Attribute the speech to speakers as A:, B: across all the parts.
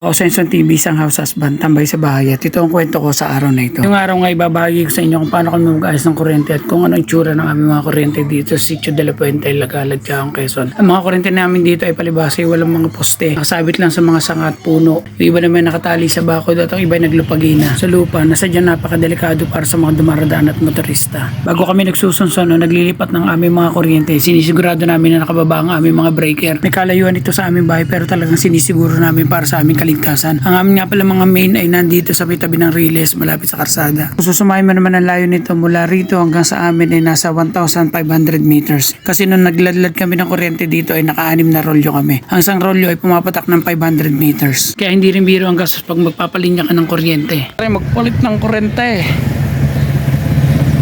A: Ako Senson TV, isang house husband, tambay sa bahay at ito ang kwento ko sa araw na ito. Yung araw nga ibabahagi ko sa inyo kung paano kami mag-ayos ng kuryente at kung ano ang itsura ng aming mga kuryente dito sa Sitio de la Puente, Lagalad, Caong, Quezon. Ang mga kuryente namin dito ay palibasa, walang mga poste. Nakasabit lang sa mga sanga at puno. Yung iba naman nakatali sa bakod at ang iba ay naglupagina sa lupa na sadyang napakadelikado para sa mga dumaradaan at motorista. Bago kami nagsusunson o naglilipat ng aming mga kuryente, sinisigurado namin na nakababa ang aming mga breaker. May kalayuan ito sa aming bahay pero talagang sinisiguro namin para sa aming kaligtasan. Ang amin nga pala mga main ay nandito sa may tabi ng Riles malapit sa karsada. Kung susumahin mo naman ang layo nito mula rito hanggang sa amin ay nasa 1,500 meters. Kasi nung nagladlad kami ng kuryente dito ay naka-anim na rolyo kami. Ang isang rolyo ay pumapatak ng 500 meters. Kaya hindi rin biro ang gastos pag magpapalinya ka ng kuryente. Magpalit ng kuryente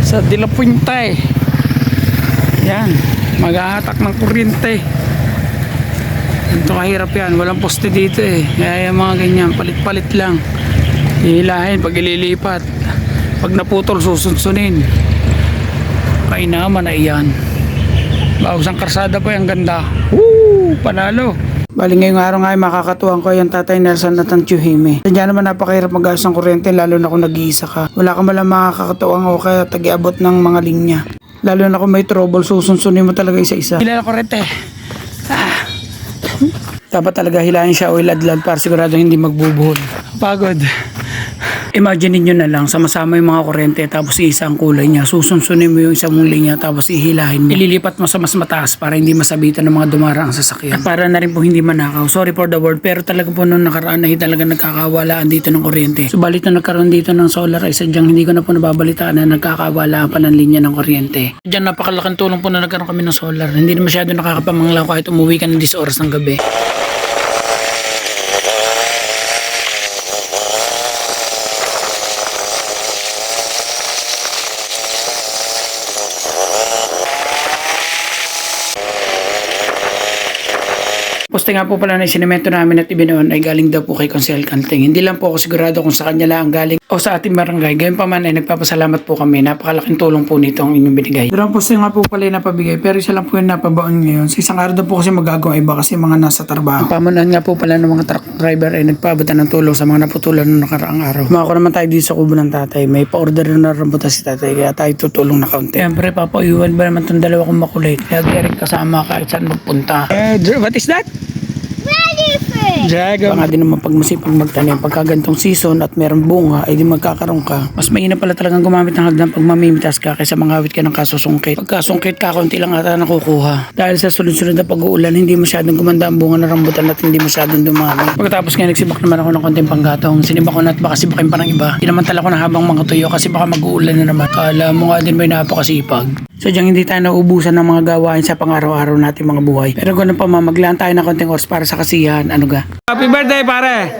A: sa De La Puente. Yan, mag-ahatak ng kuryente. Ito kahirap yan, walang poste dito eh. Kaya yung mga ganyan, palit-palit lang. Hihilahin pag ililipat. Pag naputol, susunsunin. Kainaman na iyan. Baos ang karsada po, yung ganda. Woo! Panalo! Bali ngayong araw nga ay makakatuwang ko yung Tatay Nelson at ang Tiyuhime. Diyan naman napakahirap mag-ayos ng kuryente lalo na kung nag-iisa ka. Wala ka malang makakatuwang o kaya tag-iabot ng mga linya. Lalo na kung may trouble, susunsunin mo talaga isa-isa. Hilala kuryente. Dapat talaga hilahin siya o iladlad para sigurado hindi magbubuhol. Pagod. Imagine niyo na lang, sama-sama yung mga kuryente tapos isa ang kulay niya. Susunsunin mo yung isang mong linya tapos ihilahin mo. Ililipat mo sa mas mataas para hindi masabitan ng mga dumaraang sasakyan. At para na rin po hindi manakaw. Sorry for the word pero talaga po nung nakaraan ay talaga nagkakawalaan dito ng kuryente. Subalit nung nagkaroon dito ng solar ay sadyang hindi ko na po nababalitaan na nagkakawalaan pa ng linya ng kuryente. Diyan napakalaking tulong po na nagkaroon kami ng solar. Hindi na masyado nakakapamanglaw kahit umuwi ka ng 10 oras ng gabi. Poste nga po pala na isinemento namin at ibinuon ay galing daw po kay Consel Canting. Hindi lang po ako sigurado kung sa kanya lang galing o sa ating barangay. Gayon pa man ay nagpapasalamat po kami. Napakalaking tulong po nito ang inyong binigay. Dalawang poste nga po pala yung napabigay pero isa lang po yung napabaon ngayon. Sa isang araw daw po kasi magagawa iba kasi mga nasa trabaho. Ang pamunan nga po pala ng mga truck driver ay nagpaabutan ng tulong sa mga naputulan ng nakaraang araw. Kumako naman tayo dito sa kubo ng tatay. May pa-order na rambutan si tatay kaya tayo tutulong na kaunti. Siyempre papaiwan ba naman itong dalawa kong makulit. Lagi rin kasama kahit saan magpunta. What is that? Dragon. Baka din naman pag masipag magtanim pagka gantong season at meron bunga ay di magkakaroon ka. Mas mainam pala talagang gumamit ng hagdan pag mamimitas ka kaysa mangawit ka ng kasusungkit. Pagkasungkit ka, konti lang ata nakukuha. Dahil sa sunod-sunod na pag-uulan, hindi masyadong gumanda ang bunga ng rambutan at hindi masyadong dumami. Pagkatapos nga nagsibak naman ako ng konting panggatong. Sinibak ko na at baka sibakin pa ng iba. Pinamantala ko na habang mga tuyo kasi baka mag-uulan na naman. Kala mo nga din may napakasipag. Sadyang hindi tayo nauubusan ng mga gawain sa pang-araw-araw natin mga buhay. Pero ganun pa maglaan tayo ng konting oras para sa kasiyahan. Ano ga? Happy birthday pare!